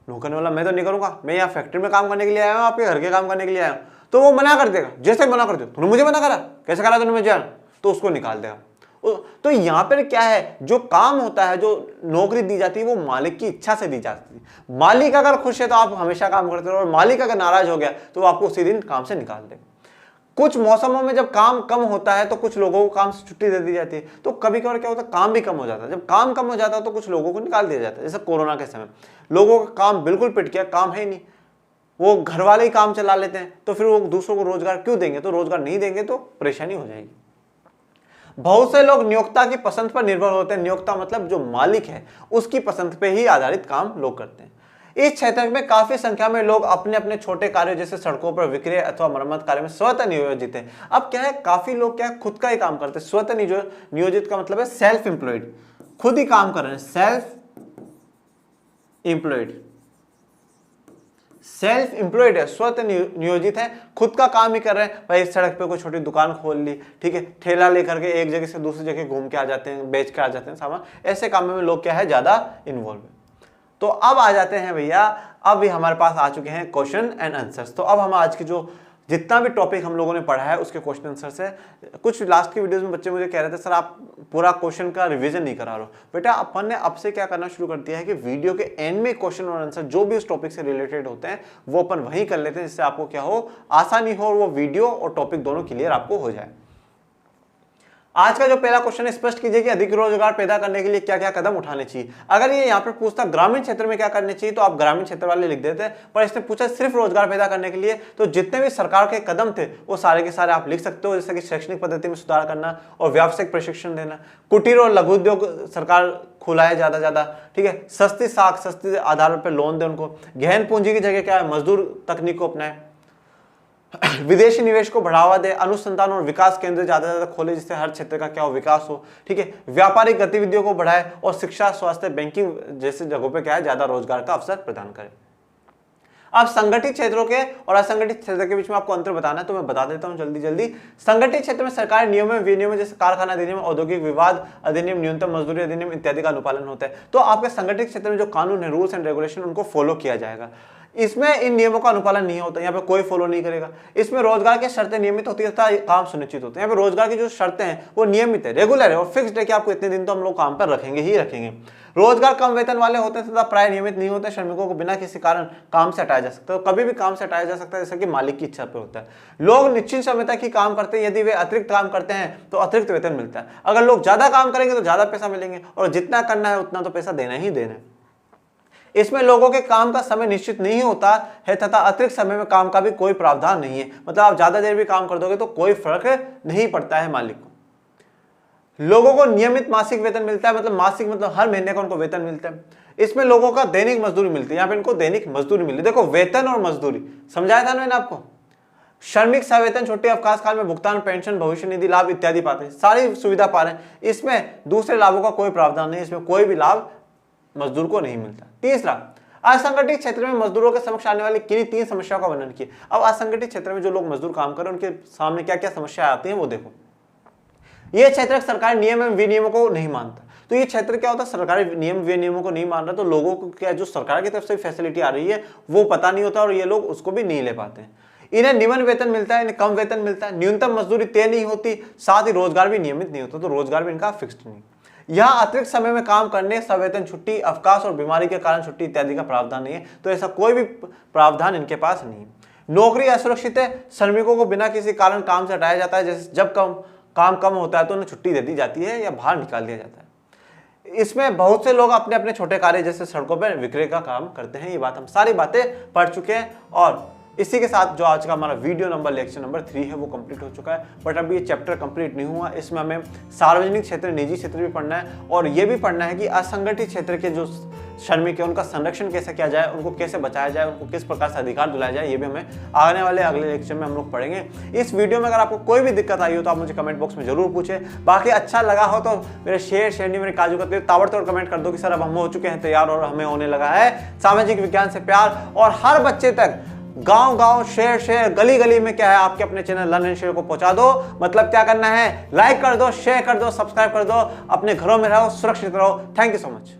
नौकर ने बोला मैं तो नहीं करूंगा, मैं यहाँ फैक्ट्री में काम करने के लिए आया हूँ, आपके घर के काम करने के लिए आया हूँ। तो वो मना कर देगा, जैसे मना कर दो, तूने मुझे मना करा, कैसे करा तूने मुझे, तो उसको निकाल देगा। तो यहाँ पर क्या है, जो काम होता है, जो नौकरी दी जाती है वो मालिक की इच्छा से दी जाती है। मालिक अगर खुश है तो आप हमेशा काम करते रहो, और मालिक अगर नाराज हो गया तो वो आपको उसी दिन काम से निकाल दे। कुछ मौसमों में जब काम कम होता है तो कुछ लोगों को काम से छुट्टी दे दी जाती है, तो कभी कभार क्या होता है, काम भी कम हो जाता है। जब काम कम हो जाता है तो कुछ लोगों को निकाल दिया जाता है। जैसे कोरोना के समय लोगों का काम बिल्कुल पिट गया, काम है ही नहीं, वो घर वाले ही काम चला लेते हैं, तो फिर वो दूसरों को रोजगार क्यों देंगे, तो रोजगार नहीं देंगे तो परेशानी हो जाएगी। बहुत से लोग नियोक्ता की पसंद पर निर्भर होते हैं। नियोक्ता मतलब जो मालिक है उसकी पसंद पे ही आधारित काम लोग करते हैं। इस क्षेत्र में काफी संख्या में लोग अपने अपने छोटे कार्यों जैसे सड़कों पर विक्रय अथवा मरम्मत कार्य में स्वतः नियोजित है। अब क्या है, काफी लोग क्या है, खुद का ही काम करते हैं। स्वतः नियोजित का मतलब है सेल्फ एम्प्लॉयड, खुद ही काम कर रहे हैं, सेल्फ एम्प्लॉयड। सेल्फ एम्प्लॉयड है, स्वतः नियोजित है, खुद का काम ही कर रहे हैं। भाई सड़क पे कोई छोटी दुकान खोल ली, ठीक है, ठेला लेकर के एक जगह से दूसरी जगह घूम के आ जाते हैं, बेच के आ जाते हैं सामान। ऐसे कामों में लोग क्या है, ज्यादा इन्वॉल्व है। तो अब आ जाते हैं भैया, अब भी हमारे पास आ चुके हैं क्वेश्चन एंड आंसर्स। तो अब हम आज की जो जितना भी टॉपिक हम लोगों ने पढ़ा है उसके क्वेश्चन आंसर से, कुछ लास्ट की वीडियोस में बच्चे मुझे कह रहे थे सर आप पूरा क्वेश्चन का रिवीजन नहीं करा रहे हो। बेटा अपन ने अब से क्या करना शुरू कर दिया है कि वीडियो के एंड में क्वेश्चन और आंसर जो भी उस टॉपिक से रिलेटेड होते हैं वो अपन वहीं कर लेते हैं, जिससे आपको क्या हो, आसानी हो और वो वीडियो और टॉपिक दोनों क्लियर आपको हो जाए। आज का जो पहला क्वेश्चन है, स्पष्ट कीजिए कि अधिक रोजगार पैदा करने के लिए क्या क्या कदम उठाने चाहिए। अगर ये यहाँ पर पूछता ग्रामीण क्षेत्र में क्या करने चाहिए तो आप ग्रामीण क्षेत्र वाले लिख देते, पर इसने पूछा सिर्फ रोजगार पैदा करने के लिए, तो जितने भी सरकार के कदम थे वो सारे के सारे आप लिख सकते हो। जैसे कि शैक्षणिक पद्धति में सुधार करना और व्यावसायिक प्रशिक्षण देना, कुटीर और लघु उद्योग सरकार खुलाए ज्यादा ज्यादा, ठीक है, सस्ती साख सस्ती आधार पर लोन दे उनको, गहन पूंजी की जगह क्या है, मजदूर तकनीक को अपनाए, विदेशी निवेश को बढ़ावा दे, अनुसंधान और विकास केंद्र ज्यादा से ज्यादा खोले जिससे हर क्षेत्र का क्या हो, विकास हो, ठीक है, व्यापारिक गतिविधियों को बढ़ाए और शिक्षा, स्वास्थ्य, बैंकिंग जैसे जगहों पे क्या है, ज्यादा रोजगार का अवसर प्रदान करे। अब संगठित क्षेत्रों के और असंगठित क्षेत्र के बीच में आपको अंतर बताना है, तो मैं बता देता हूं जल्दी जल्दी। संगठित क्षेत्र में सरकारी नियमों विनियमों जैसे कारखाना अधिनियम, औद्योगिक विवाद अधिनियम, न्यूनतम मजदूरी अधिनियम इत्यादि का अनुपालन होता है। तो आपके संगठित क्षेत्र में जो कानून है, रूल्स एंड रेगुलेशन, उनको फॉलो किया जाएगा। इसमें इन नियमों का अनुपालन नहीं होता, यहाँ पे कोई फॉलो नहीं करेगा। इसमें रोजगार की शर्तें नियमित होती है तथा काम सुनिश्चित होते हैं। यहाँ पे रोजगार की जो शर्तें हैं वो नियमित है, रेगुलर है और फिक्स्ड है कि आपको इतने दिन तो हम लोग काम पर रखेंगे ही रखेंगे। रोजगार कम वेतन वाले होते हैं तथा प्राय नियमित नहीं होते। श्रमिकों को बिना किसी कारण काम से हटाया जा सकता है, तो कभी भी काम से हटाया जा सकता है, जैसे कि मालिक की इच्छा पे होता है। लोग निश्चित समय तक ही काम करते हैं, यदि वे अतिरिक्त काम करते हैं तो अतिरिक्त वेतन मिलता है। अगर लोग ज्यादा काम करेंगे तो ज्यादा पैसा मिलेंगे, और जितना करना है उतना तो पैसा देना ही देना है। इसमें लोगों के काम का समय निश्चित नहीं होता है तथा अतिरिक्त समय में काम का भी कोई प्रावधान नहीं है। मतलब आप ज्यादा देर भी काम कर दोगे तो कोई फर्क नहीं पड़ता है मालिक को। लोगों को नियमित मासिक वेतन मिलता है, मतलब मासिक मतलब हर महीने का उनको वेतन मिलता है। इसमें लोगों का दैनिक मजदूरी मिलती है, यहाँ पे इनको दैनिक मजदूरी मिली। देखो वेतन और मजदूरी समझाया था मैंने आपको। श्रमिक सवेतन छुट्टी अवकाश काल में भुगतान, पेंशन, भविष्य निधि लाभ इत्यादि पाते हैं, सारी सुविधा पा रहे हैं। इसमें दूसरे लाभों का कोई प्रावधान नहीं, इसमें कोई भी लाभ मजदूर को नहीं मिलता। तीसरा, असंगठित क्षेत्र में मजदूरों के समक्ष आने वाली किन्हीं 3 समस्याओं का वर्णन किए। अब असंगठित क्षेत्र में जो लोग मजदूर काम कर रहे हैं उनके सामने क्या क्या समस्याएं आती हैं वो देखो। ये क्षेत्र सरकारी नियम एवं विनियमों को नहीं मानता। तो ये क्षेत्र क्या होता है, सरकारी नियम विनियमों को नहीं मान रहा, तो लोगों को क्या जो सरकार की तरफ से फैसिलिटी आ रही है वो पता नहीं होता और ये लोग उसको भी नहीं ले पाते हैं। इन्हें निम्न वेतन मिलता है, इन्हें कम वेतन मिलता है, न्यूनतम मजदूरी तय नहीं होती, साथ ही रोजगार भी नियमित नहीं होता, तो रोजगार भी इनका फिक्स्ड नहीं। यहाँ अतिरिक्त समय में काम करने, सवेतन छुट्टी, अवकाश और बीमारी के कारण छुट्टी इत्यादि का प्रावधान नहीं है, तो ऐसा कोई भी प्रावधान इनके पास नहीं है। नौकरी असुरक्षित है, श्रमिकों को बिना किसी कारण काम से हटाया जाता है, जैसे जब काम कम होता है तो उन्हें छुट्टी दे दी जाती है या बाहर निकाल दिया जाता है। इसमें बहुत से लोग अपने अपने छोटे कार्य जैसे सड़कों पर विक्रय का काम करते हैं। ये बात हम सारी बातें पढ़ चुके हैं और इसी के साथ जो आज का हमारा वीडियो नंबर लेक्चर नंबर 3 है वो कंप्लीट हो चुका है। बट अभी ये चैप्टर कंप्लीट नहीं हुआ, इसमें हमें सार्वजनिक क्षेत्र, निजी क्षेत्र भी पढ़ना है और ये भी पढ़ना है कि असंगठित क्षेत्र के जो श्रमिक है उनका संरक्षण कैसे किया जाए, उनको कैसे बचाया जाए, उनको किस प्रकार से अधिकार दिलाया जाए, ये भी हमें आने वाले अगले लेक्चर में हम लोग पढ़ेंगे। इस वीडियो में अगर आपको कोई भी दिक्कत आई हो तो आप मुझे कमेंट बॉक्स में जरूर पूछें। बाकी अच्छा लगा हो तो मेरे शेयर नहीं, मेरे काजू कतली ताबड़तोड़ कमेंट कर दो कि सर अब हम हो चुके हैं तैयार और हमें होने लगा है सामाजिक विज्ञान से प्यार। और हर बच्चे तक गांव शहर गली गली में क्या है आपके अपने चैनल लर्न एंड शेयर को पहुंचा दो। मतलब क्या करना है, लाइक कर दो, शेयर कर दो, सब्सक्राइब कर दो, अपने घरों में रहो, सुरक्षित रहो। Thank you so much.